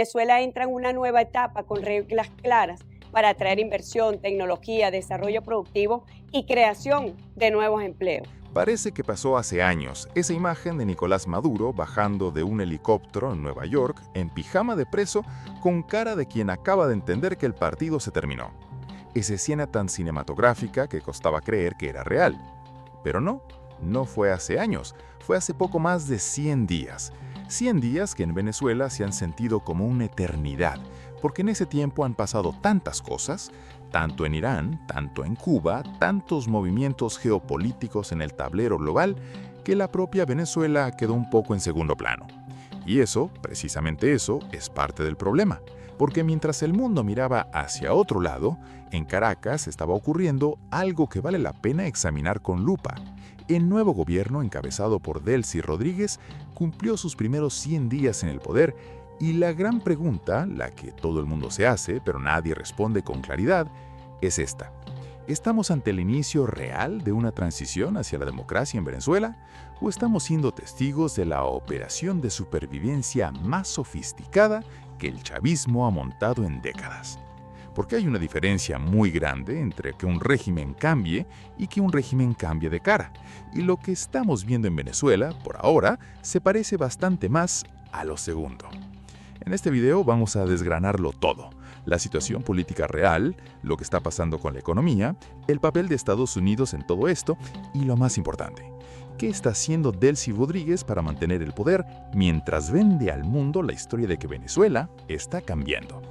Venezuela entra en una nueva etapa con reglas claras para atraer inversión, tecnología, desarrollo productivo y creación de nuevos empleos. Parece que pasó hace años esa imagen de Nicolás Maduro bajando de un helicóptero en Nueva York en pijama de preso con cara de quien acaba de entender que el partido se terminó. Esa escena tan cinematográfica que costaba creer que era real. Pero no fue hace años, fue hace poco más de 100 días. 100 días que en Venezuela se han sentido como una eternidad, porque en ese tiempo han pasado tantas cosas, tanto en Irán, tanto en Cuba, tantos movimientos geopolíticos en el tablero global, que la propia Venezuela quedó un poco en segundo plano. Y eso, precisamente eso, es parte del problema, porque mientras el mundo miraba hacia otro lado, en Caracas estaba ocurriendo algo que vale la pena examinar con lupa. El nuevo gobierno, encabezado por Delcy Rodríguez, cumplió sus primeros 100 días en el poder y la gran pregunta, la que todo el mundo se hace, pero nadie responde con claridad, es esta. ¿Estamos ante el inicio real de una transición hacia la democracia en Venezuela? ¿O estamos siendo testigos de la operación de supervivencia más sofisticada que el chavismo ha montado en décadas? Porque hay una diferencia muy grande entre que un régimen cambie y que un régimen cambie de cara. Y lo que estamos viendo en Venezuela, por ahora, se parece bastante más a lo segundo. En este video vamos a desgranarlo todo. La situación política real, lo que está pasando con la economía, el papel de Estados Unidos en todo esto y lo más importante, ¿qué está haciendo Delcy Rodríguez para mantener el poder mientras vende al mundo la historia de que Venezuela está cambiando?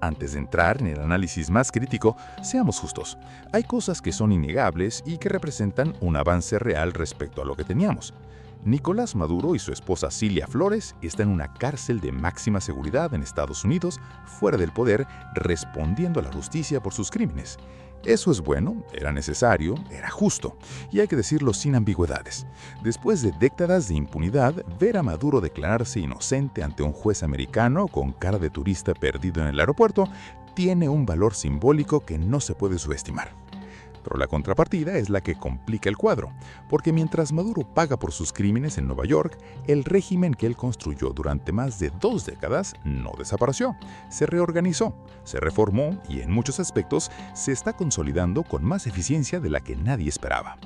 Antes de entrar en el análisis más crítico, seamos justos. Hay cosas que son innegables y que representan un avance real respecto a lo que teníamos. Nicolás Maduro y su esposa Cilia Flores están en una cárcel de máxima seguridad en Estados Unidos, fuera del poder, respondiendo a la justicia por sus crímenes. Eso es bueno, era necesario, era justo, y hay que decirlo sin ambigüedades. Después de décadas de impunidad, ver a Maduro declararse inocente ante un juez americano con cara de turista perdido en el aeropuerto tiene un valor simbólico que no se puede subestimar. Pero la contrapartida es la que complica el cuadro, porque mientras Maduro paga por sus crímenes en Nueva York, el régimen que él construyó durante más de 2 décadas no desapareció, se reorganizó, se reformó y en muchos aspectos se está consolidando con más eficiencia de la que nadie esperaba.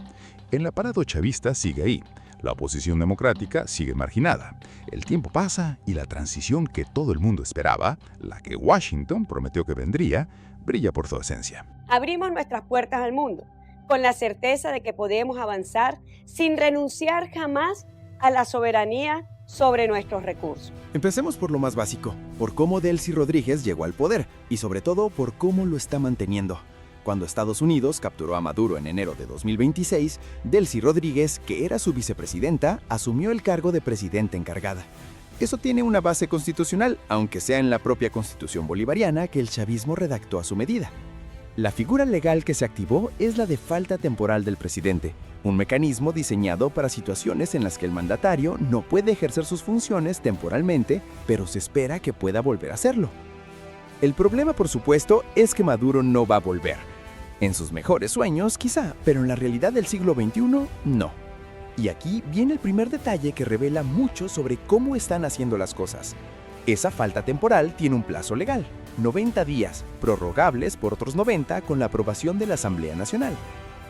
El aparato chavista sigue ahí, la oposición democrática sigue marginada, el tiempo pasa y la transición que todo el mundo esperaba, la que Washington prometió que vendría, brilla por su esencia. Abrimos nuestras puertas al mundo con la certeza de que podemos avanzar sin renunciar jamás a la soberanía sobre nuestros recursos. Empecemos por lo más básico, por cómo Delcy Rodríguez llegó al poder y sobre todo por cómo lo está manteniendo. Cuando Estados Unidos capturó a Maduro en enero de 2026, Delcy Rodríguez, que era su vicepresidenta, asumió el cargo de presidenta encargada. Eso tiene una base constitucional, aunque sea en la propia Constitución bolivariana que el chavismo redactó a su medida. La figura legal que se activó es la de falta temporal del presidente, un mecanismo diseñado para situaciones en las que el mandatario no puede ejercer sus funciones temporalmente, pero se espera que pueda volver a hacerlo. El problema, por supuesto, es que Maduro no va a volver. En sus mejores sueños, quizá, pero en la realidad del siglo XXI, no. Y aquí viene el primer detalle que revela mucho sobre cómo están haciendo las cosas. Esa falta temporal tiene un plazo legal, 90 días, prorrogables por otros 90 con la aprobación de la Asamblea Nacional.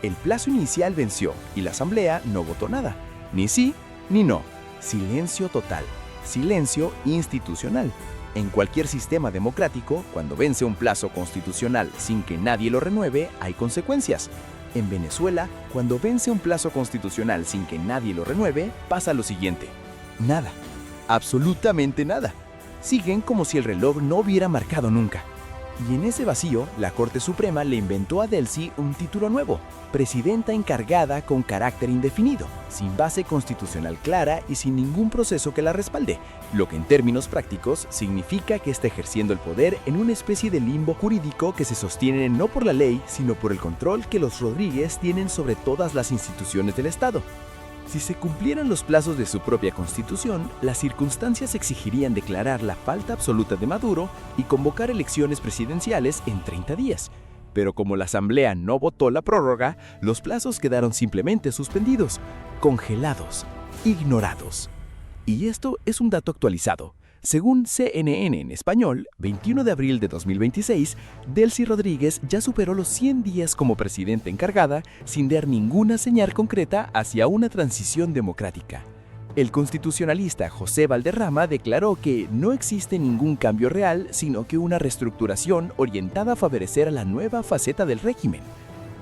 El plazo inicial venció y la Asamblea no votó nada, ni sí ni no. Silencio total, silencio institucional. En cualquier sistema democrático, cuando vence un plazo constitucional sin que nadie lo renueve, hay consecuencias. En Venezuela, cuando vence un plazo constitucional sin que nadie lo renueve, pasa lo siguiente. Nada. Absolutamente nada. Siguen como si el reloj no hubiera marcado nunca. Y en ese vacío, la Corte Suprema le inventó a Delcy un título nuevo, presidenta encargada con carácter indefinido, sin base constitucional clara y sin ningún proceso que la respalde, lo que en términos prácticos significa que está ejerciendo el poder en una especie de limbo jurídico que se sostiene no por la ley, sino por el control que los Rodríguez tienen sobre todas las instituciones del Estado. Si se cumplieran los plazos de su propia constitución, las circunstancias exigirían declarar la falta absoluta de Maduro y convocar elecciones presidenciales en 30 días. Pero como la Asamblea no votó la prórroga, los plazos quedaron simplemente suspendidos, congelados, ignorados. Y esto es un dato actualizado. Según CNN en español, 21 de abril de 2026, Delcy Rodríguez ya superó los 100 días como presidenta encargada sin dar ninguna señal concreta hacia una transición democrática. El constitucionalista José Valderrama declaró que no existe ningún cambio real, sino que una reestructuración orientada a favorecer a la nueva faceta del régimen.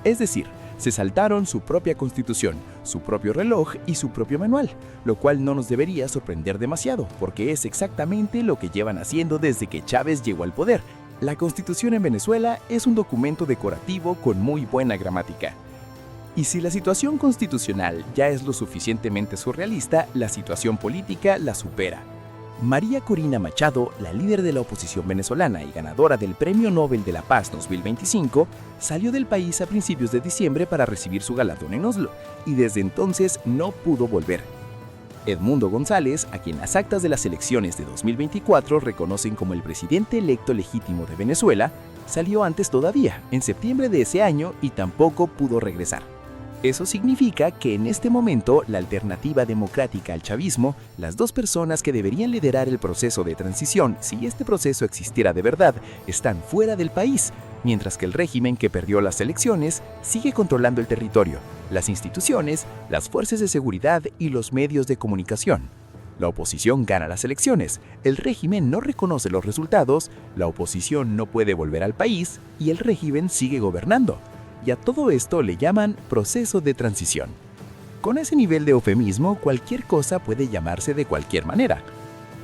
Es decir, se saltaron su propia constitución, su propio reloj y su propio manual, lo cual no nos debería sorprender demasiado, porque es exactamente lo que llevan haciendo desde que Chávez llegó al poder. La Constitución en Venezuela es un documento decorativo con muy buena gramática. Y si la situación constitucional ya es lo suficientemente surrealista, la situación política la supera. María Corina Machado, la líder de la oposición venezolana y ganadora del Premio Nobel de la Paz 2025, salió del país a principios de diciembre para recibir su galardón en Oslo, y desde entonces no pudo volver. Edmundo González, a quien las actas de las elecciones de 2024 reconocen como el presidente electo legítimo de Venezuela, salió antes todavía, en septiembre de ese año, y tampoco pudo regresar. Eso significa que en este momento la alternativa democrática al chavismo, las dos personas que deberían liderar el proceso de transición, si este proceso existiera de verdad, están fuera del país, mientras que el régimen que perdió las elecciones sigue controlando el territorio, las instituciones, las fuerzas de seguridad y los medios de comunicación. La oposición gana las elecciones, el régimen no reconoce los resultados, la oposición no puede volver al país y el régimen sigue gobernando. Y a todo esto le llaman proceso de transición. Con ese nivel de eufemismo, cualquier cosa puede llamarse de cualquier manera.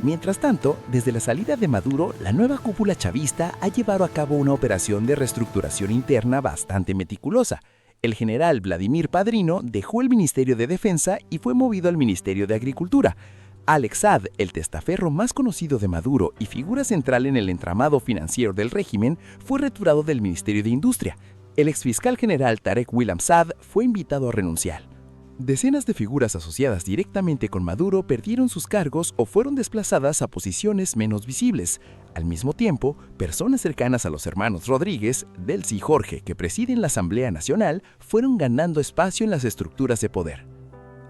Mientras tanto, desde la salida de Maduro, la nueva cúpula chavista ha llevado a cabo una operación de reestructuración interna bastante meticulosa. El general Vladimir Padrino dejó el Ministerio de Defensa y fue movido al Ministerio de Agricultura. Alex Saad, el testaferro más conocido de Maduro y figura central en el entramado financiero del régimen, fue retirado del Ministerio de Industria. El exfiscal general Tarek William Saad fue invitado a renunciar. Decenas de figuras asociadas directamente con Maduro perdieron sus cargos o fueron desplazadas a posiciones menos visibles. Al mismo tiempo, personas cercanas a los hermanos Rodríguez, Delcy y Jorge, que presiden la Asamblea Nacional, fueron ganando espacio en las estructuras de poder.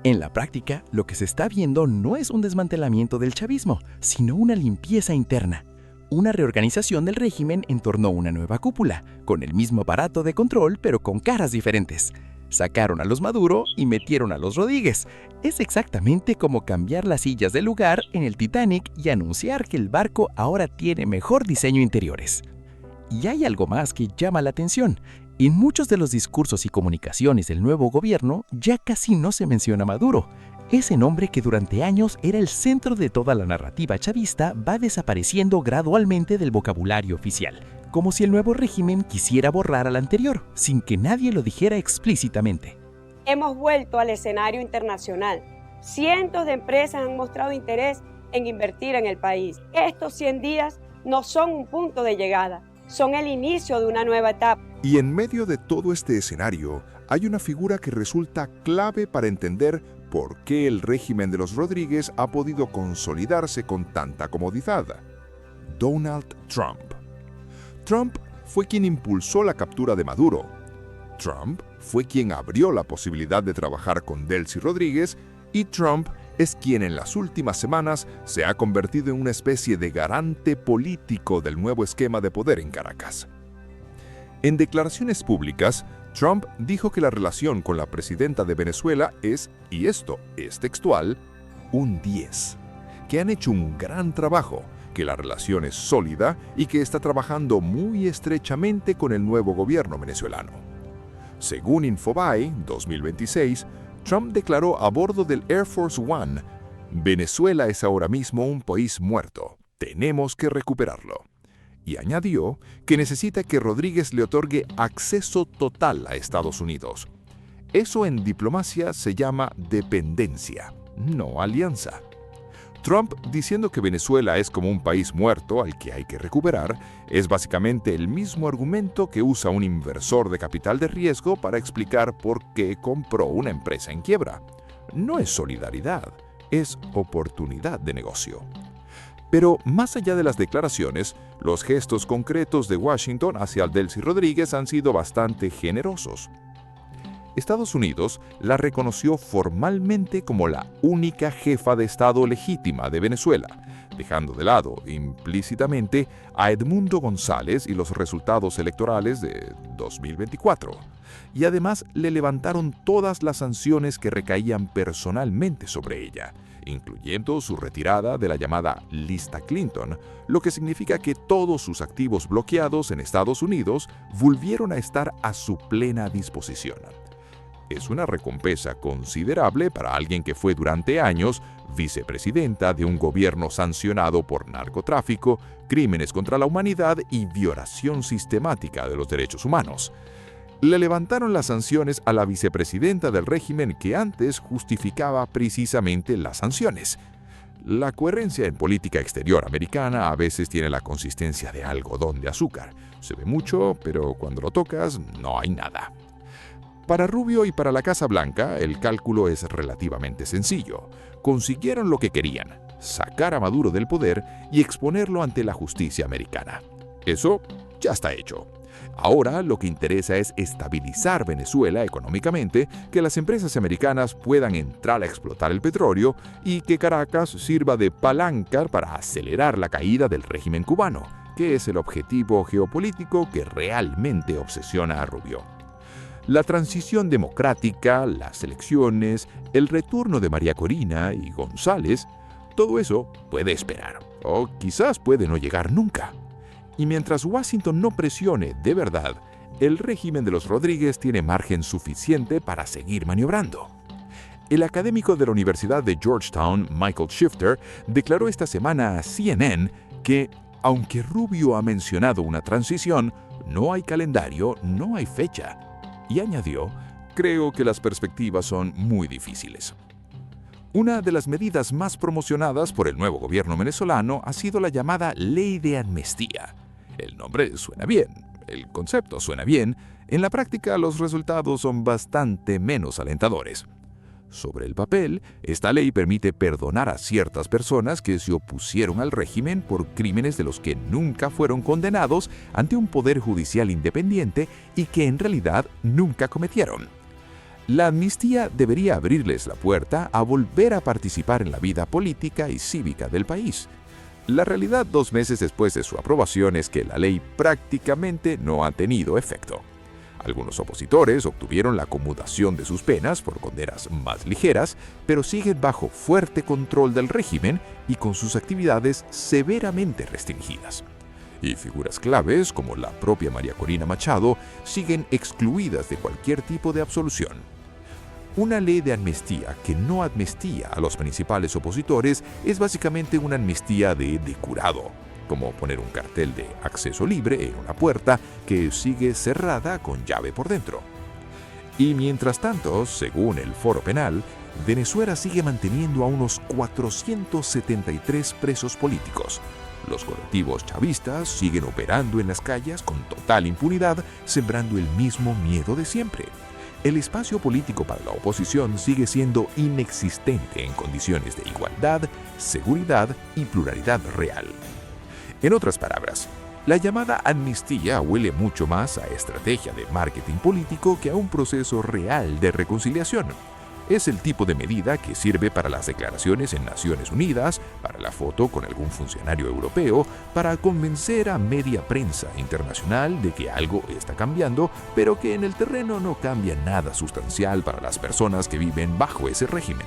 En la práctica, lo que se está viendo no es un desmantelamiento del chavismo, sino una limpieza interna. Una reorganización del régimen en torno a una nueva cúpula, con el mismo aparato de control pero con caras diferentes. Sacaron a los Maduro y metieron a los Rodríguez. Es exactamente como cambiar las sillas de lugar en el Titanic y anunciar que el barco ahora tiene mejor diseño interiores. Y hay algo más que llama la atención. En muchos de los discursos y comunicaciones del nuevo gobierno ya casi no se menciona Maduro. Ese nombre que durante años era el centro de toda la narrativa chavista va desapareciendo gradualmente del vocabulario oficial, como si el nuevo régimen quisiera borrar al anterior, sin que nadie lo dijera explícitamente. Hemos vuelto al escenario internacional. Cientos de empresas han mostrado interés en invertir en el país. Estos 100 días no son un punto de llegada, son el inicio de una nueva etapa. Y en medio de todo este escenario, hay una figura que resulta clave para entender por qué el régimen de los Rodríguez ha podido consolidarse con tanta comodidad. Donald Trump. Trump fue quien impulsó la captura de Maduro. Trump fue quien abrió la posibilidad de trabajar con Delcy Rodríguez y Trump es quien en las últimas semanas se ha convertido en una especie de garante político del nuevo esquema de poder en Caracas. En declaraciones públicas, Trump dijo que la relación con la presidenta de Venezuela es, y esto es textual, un 10, que han hecho un gran trabajo, que la relación es sólida y que está trabajando muy estrechamente con el nuevo gobierno venezolano. Según Infobae 2026, Trump declaró a bordo del Air Force One, Venezuela es ahora mismo un país muerto, tenemos que recuperarlo. Y añadió que necesita que Rodríguez le otorgue acceso total a Estados Unidos. Eso en diplomacia se llama dependencia, no alianza. Trump diciendo que Venezuela es como un país muerto al que hay que recuperar es básicamente el mismo argumento que usa un inversor de capital de riesgo para explicar por qué compró una empresa en quiebra. No es solidaridad, es oportunidad de negocio. Pero más allá de las declaraciones, los gestos concretos de Washington hacia Delcy Rodríguez han sido bastante generosos. Estados Unidos la reconoció formalmente como la única jefa de Estado legítima de Venezuela, dejando de lado, implícitamente, a Edmundo González y los resultados electorales de 2024. Y además le levantaron todas las sanciones que recaían personalmente sobre ella, incluyendo su retirada de la llamada lista Clinton, lo que significa que todos sus activos bloqueados en Estados Unidos volvieron a estar a su plena disposición. Es una recompensa considerable para alguien que fue durante años vicepresidenta de un gobierno sancionado por narcotráfico, crímenes contra la humanidad y violación sistemática de los derechos humanos. Le levantaron las sanciones a la vicepresidenta del régimen que antes justificaba precisamente las sanciones. La coherencia en política exterior americana a veces tiene la consistencia de algodón de azúcar. Se ve mucho, pero cuando lo tocas no hay nada. Para Rubio y para la Casa Blanca, el cálculo es relativamente sencillo. Consiguieron lo que querían, sacar a Maduro del poder y exponerlo ante la justicia americana. Eso ya está hecho. Ahora lo que interesa es estabilizar Venezuela económicamente, que las empresas americanas puedan entrar a explotar el petróleo y que Caracas sirva de palanca para acelerar la caída del régimen cubano, que es el objetivo geopolítico que realmente obsesiona a Rubio. La transición democrática, las elecciones, el retorno de María Corina y González, todo eso puede esperar, o quizás puede no llegar nunca. Y mientras Washington no presione de verdad, el régimen de los Rodríguez tiene margen suficiente para seguir maniobrando. El académico de la Universidad de Georgetown, Michael Shifter, declaró esta semana a CNN que, aunque Rubio ha mencionado una transición, no hay calendario, no hay fecha. Y añadió, creo que las perspectivas son muy difíciles. Una de las medidas más promocionadas por el nuevo gobierno venezolano ha sido la llamada Ley de Amnistía. El nombre suena bien, el concepto suena bien, en la práctica los resultados son bastante menos alentadores. Sobre el papel, esta ley permite perdonar a ciertas personas que se opusieron al régimen por crímenes de los que nunca fueron condenados ante un poder judicial independiente y que en realidad nunca cometieron. La amnistía debería abrirles la puerta a volver a participar en la vida política y cívica del país. La realidad 2 meses después de su aprobación es que la ley prácticamente no ha tenido efecto. Algunos opositores obtuvieron la conmutación de sus penas por condenas más ligeras, pero siguen bajo fuerte control del régimen y con sus actividades severamente restringidas. Y figuras claves, como la propia María Corina Machado, siguen excluidas de cualquier tipo de absolución. Una ley de amnistía que no amnistía a los principales opositores es básicamente una amnistía de curado, como poner un cartel de acceso libre en una puerta que sigue cerrada con llave por dentro. Y mientras tanto, según el Foro Penal, Venezuela sigue manteniendo a unos 473 presos políticos. Los colectivos chavistas siguen operando en las calles con total impunidad, sembrando el mismo miedo de siempre. El espacio político para la oposición sigue siendo inexistente en condiciones de igualdad, seguridad y pluralidad real. En otras palabras, la llamada amnistía huele mucho más a estrategia de marketing político que a un proceso real de reconciliación. Es el tipo de medida que sirve para las declaraciones en Naciones Unidas, para la foto con algún funcionario europeo, para convencer a media prensa internacional de que algo está cambiando, pero que en el terreno no cambia nada sustancial para las personas que viven bajo ese régimen.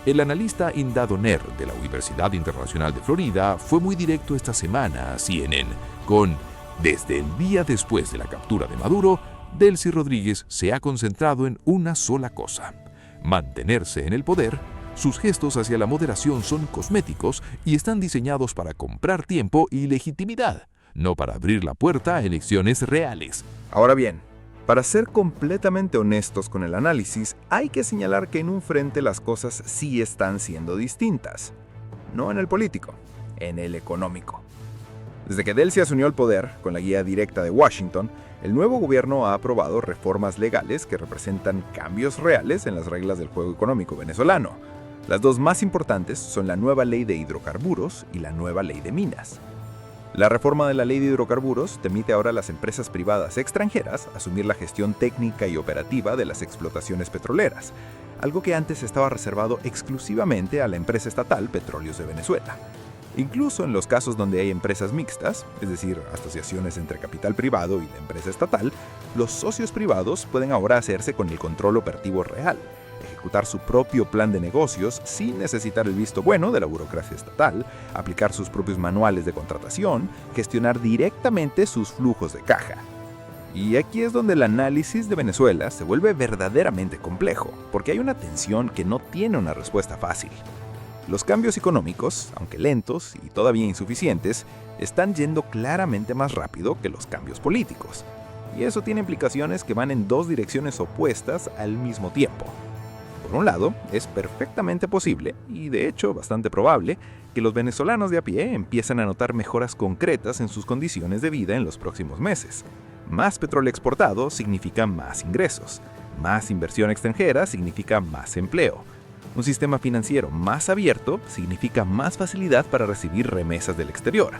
El analista Inda Doner de la Universidad Internacional de Florida fue muy directo esta semana a CNN con: desde el día después de la captura de Maduro, Delcy Rodríguez se ha concentrado en una sola cosa: mantenerse en el poder. Sus gestos hacia la moderación son cosméticos y están diseñados para comprar tiempo y legitimidad, no para abrir la puerta a elecciones reales. Ahora bien, para ser completamente honestos con el análisis, hay que señalar que en un frente las cosas sí están siendo distintas. No en el político, en el económico. Desde que Delcy asumió el poder, con la guía directa de Washington, el nuevo gobierno ha aprobado reformas legales que representan cambios reales en las reglas del juego económico venezolano. Las dos más importantes son la nueva ley de hidrocarburos y la nueva ley de minas. La reforma de la ley de hidrocarburos permite ahora a las empresas privadas extranjeras asumir la gestión técnica y operativa de las explotaciones petroleras, algo que antes estaba reservado exclusivamente a la empresa estatal Petróleos de Venezuela. Incluso en los casos donde hay empresas mixtas, es decir, asociaciones entre capital privado y la empresa estatal, los socios privados pueden ahora hacerse con el control operativo real, ejecutar su propio plan de negocios sin necesitar el visto bueno de la burocracia estatal, aplicar sus propios manuales de contratación, gestionar directamente sus flujos de caja. Y aquí es donde el análisis de Venezuela se vuelve verdaderamente complejo, porque hay una tensión que no tiene una respuesta fácil. Los cambios económicos, aunque lentos y todavía insuficientes, están yendo claramente más rápido que los cambios políticos. Y eso tiene implicaciones que van en dos direcciones opuestas al mismo tiempo. Por un lado, es perfectamente posible, y de hecho bastante probable, que los venezolanos de a pie empiecen a notar mejoras concretas en sus condiciones de vida en los próximos meses. Más petróleo exportado significa más ingresos. Más inversión extranjera significa más empleo. Un sistema financiero más abierto significa más facilidad para recibir remesas del exterior.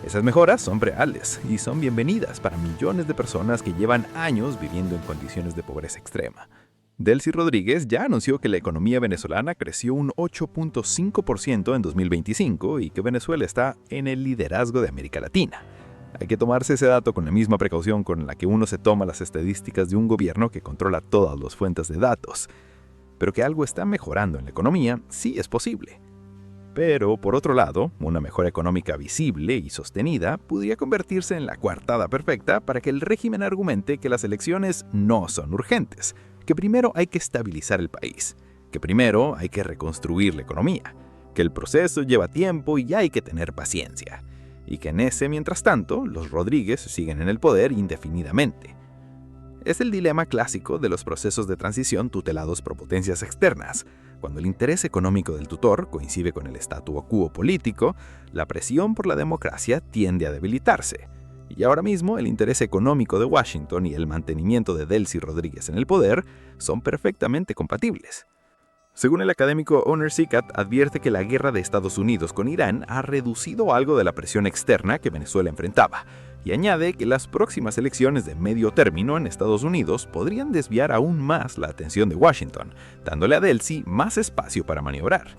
Esas mejoras son reales y son bienvenidas para millones de personas que llevan años viviendo en condiciones de pobreza extrema. Delcy Rodríguez ya anunció que la economía venezolana creció un 8.5% en 2025 y que Venezuela está en el liderazgo de América Latina. Hay que tomarse ese dato con la misma precaución con la que uno se toma las estadísticas de un gobierno que controla todas las fuentes de datos. Pero que algo está mejorando en la economía sí es posible. Pero, por otro lado, una mejora económica visible y sostenida podría convertirse en la coartada perfecta para que el régimen argumente que las elecciones no son urgentes, que primero hay que estabilizar el país, que primero hay que reconstruir la economía, que el proceso lleva tiempo y hay que tener paciencia, y que en ese, mientras tanto, los Rodríguez siguen en el poder indefinidamente. Es el dilema clásico de los procesos de transición tutelados por potencias externas. Cuando el interés económico del tutor coincide con el statu quo político, la presión por la democracia tiende a debilitarse. Y ahora mismo el interés económico de Washington y el mantenimiento de Delcy Rodríguez en el poder son perfectamente compatibles. Según el académico Oner Sikat, advierte que la guerra de Estados Unidos con Irán ha reducido algo de la presión externa que Venezuela enfrentaba, y añade que las próximas elecciones de medio término en Estados Unidos podrían desviar aún más la atención de Washington, dándole a Delcy más espacio para maniobrar.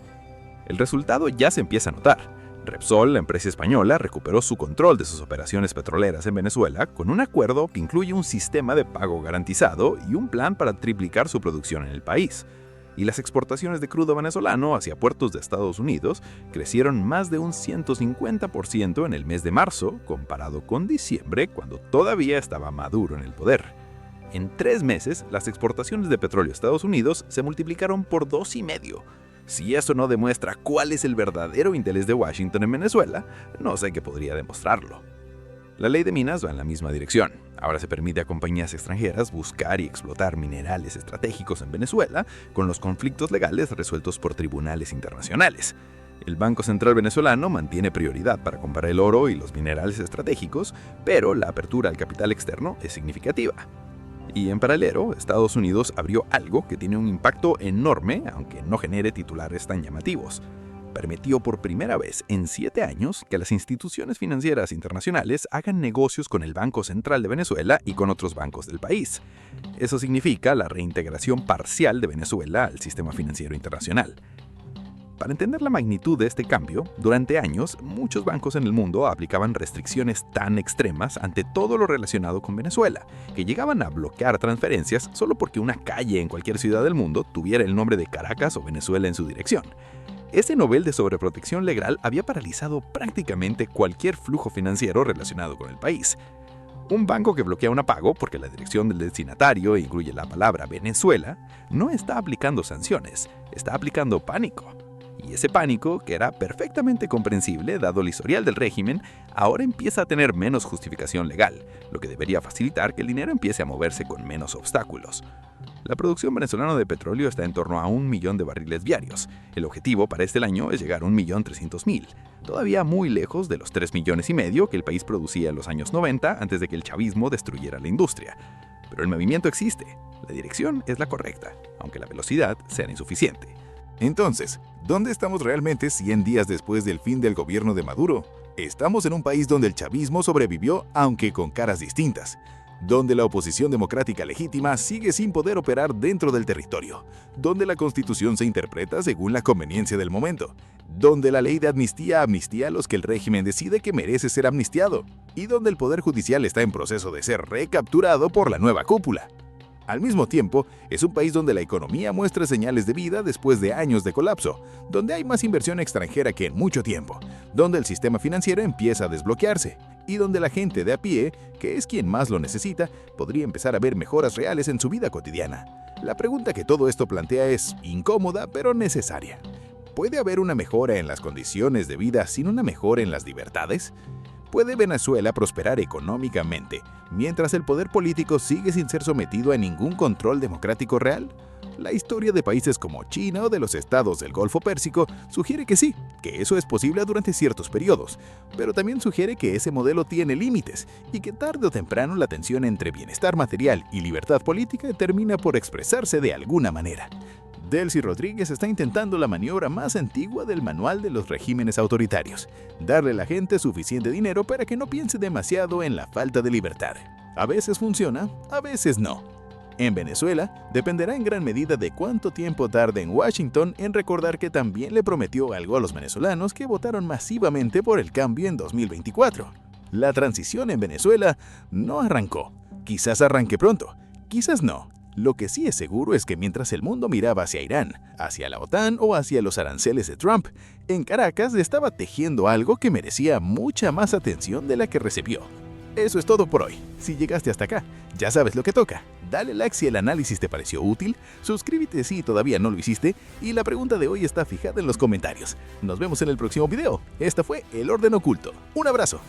El resultado ya se empieza a notar. Repsol, la empresa española, recuperó su control de sus operaciones petroleras en Venezuela con un acuerdo que incluye un sistema de pago garantizado y un plan para triplicar su producción en el país. Y las exportaciones de crudo venezolano hacia puertos de Estados Unidos crecieron más de un 150% en el mes de marzo, comparado con diciembre, cuando todavía estaba Maduro en el poder. En 3 meses, las exportaciones de petróleo a Estados Unidos se multiplicaron por 2,5. Si eso no demuestra cuál es el verdadero interés de Washington en Venezuela, no sé qué podría demostrarlo. La ley de minas va en la misma dirección. Ahora se permite a compañías extranjeras buscar y explotar minerales estratégicos en Venezuela con los conflictos legales resueltos por tribunales internacionales. El Banco Central venezolano mantiene prioridad para comprar el oro y los minerales estratégicos, pero la apertura al capital externo es significativa. Y en paralelo, Estados Unidos abrió algo que tiene un impacto enorme, aunque no genere titulares tan llamativos. Permitió por primera vez en 7 años que las instituciones financieras internacionales hagan negocios con el Banco Central de Venezuela y con otros bancos del país. Eso significa la reintegración parcial de Venezuela al sistema financiero internacional. Para entender la magnitud de este cambio, durante años, muchos bancos en el mundo aplicaban restricciones tan extremas ante todo lo relacionado con Venezuela, que llegaban a bloquear transferencias solo porque una calle en cualquier ciudad del mundo tuviera el nombre de Caracas o Venezuela en su dirección. Ese nivel de sobreprotección legal había paralizado prácticamente cualquier flujo financiero relacionado con el país. Un banco que bloquea un pago porque la dirección del destinatario incluye la palabra Venezuela no está aplicando sanciones, está aplicando pánico. Y ese pánico, que era perfectamente comprensible dado el historial del régimen, ahora empieza a tener menos justificación legal, lo que debería facilitar que el dinero empiece a moverse con menos obstáculos. La producción venezolana de petróleo está en torno a 1 millón de barriles diarios. El objetivo para este año es llegar a 1.300.000, todavía muy lejos de los 3,5 millones que el país producía en los años 90 antes de que el chavismo destruyera la industria. Pero el movimiento existe, la dirección es la correcta, aunque la velocidad sea insuficiente. Entonces, ¿dónde estamos realmente 100 días después del fin del gobierno de Maduro? Estamos en un país donde el chavismo sobrevivió, aunque con caras distintas. donde la oposición democrática legítima sigue sin poder operar dentro del territorio, donde la Constitución se interpreta según la conveniencia del momento, donde la ley de amnistía amnistía a los que el régimen decide que merece ser amnistiado, y donde el Poder Judicial está en proceso de ser recapturado por la nueva cúpula. Al mismo tiempo, es un país donde la economía muestra señales de vida después de años de colapso, donde hay más inversión extranjera que en mucho tiempo, donde el sistema financiero empieza a desbloquearse, y donde la gente de a pie, que es quien más lo necesita, podría empezar a ver mejoras reales en su vida cotidiana. La pregunta que todo esto plantea es incómoda, pero necesaria. ¿Puede haber una mejora en las condiciones de vida sin una mejora en las libertades? ¿Puede Venezuela prosperar económicamente mientras el poder político sigue sin ser sometido a ningún control democrático real? La historia de países como China o de los estados del Golfo Pérsico sugiere que sí, que eso es posible durante ciertos periodos, pero también sugiere que ese modelo tiene límites y que tarde o temprano la tensión entre bienestar material y libertad política termina por expresarse de alguna manera. Delcy Rodríguez está intentando la maniobra más antigua del manual de los regímenes autoritarios: darle a la gente suficiente dinero para que no piense demasiado en la falta de libertad. A veces funciona, a veces no. En Venezuela, dependerá en gran medida de cuánto tiempo tarde en Washington en recordar que también le prometió algo a los venezolanos que votaron masivamente por el cambio en 2024. La transición en Venezuela no arrancó. Quizás arranque pronto, quizás no. Lo que sí es seguro es que mientras el mundo miraba hacia Irán, hacia la OTAN o hacia los aranceles de Trump, en Caracas estaba tejiendo algo que merecía mucha más atención de la que recibió. Eso es todo por hoy. Si llegaste hasta acá, ya sabes lo que toca. Dale like si el análisis te pareció útil, suscríbete si todavía no lo hiciste, y la pregunta de hoy está fijada en los comentarios. Nos vemos en el próximo video. Esta fue El Orden Oculto. Un abrazo.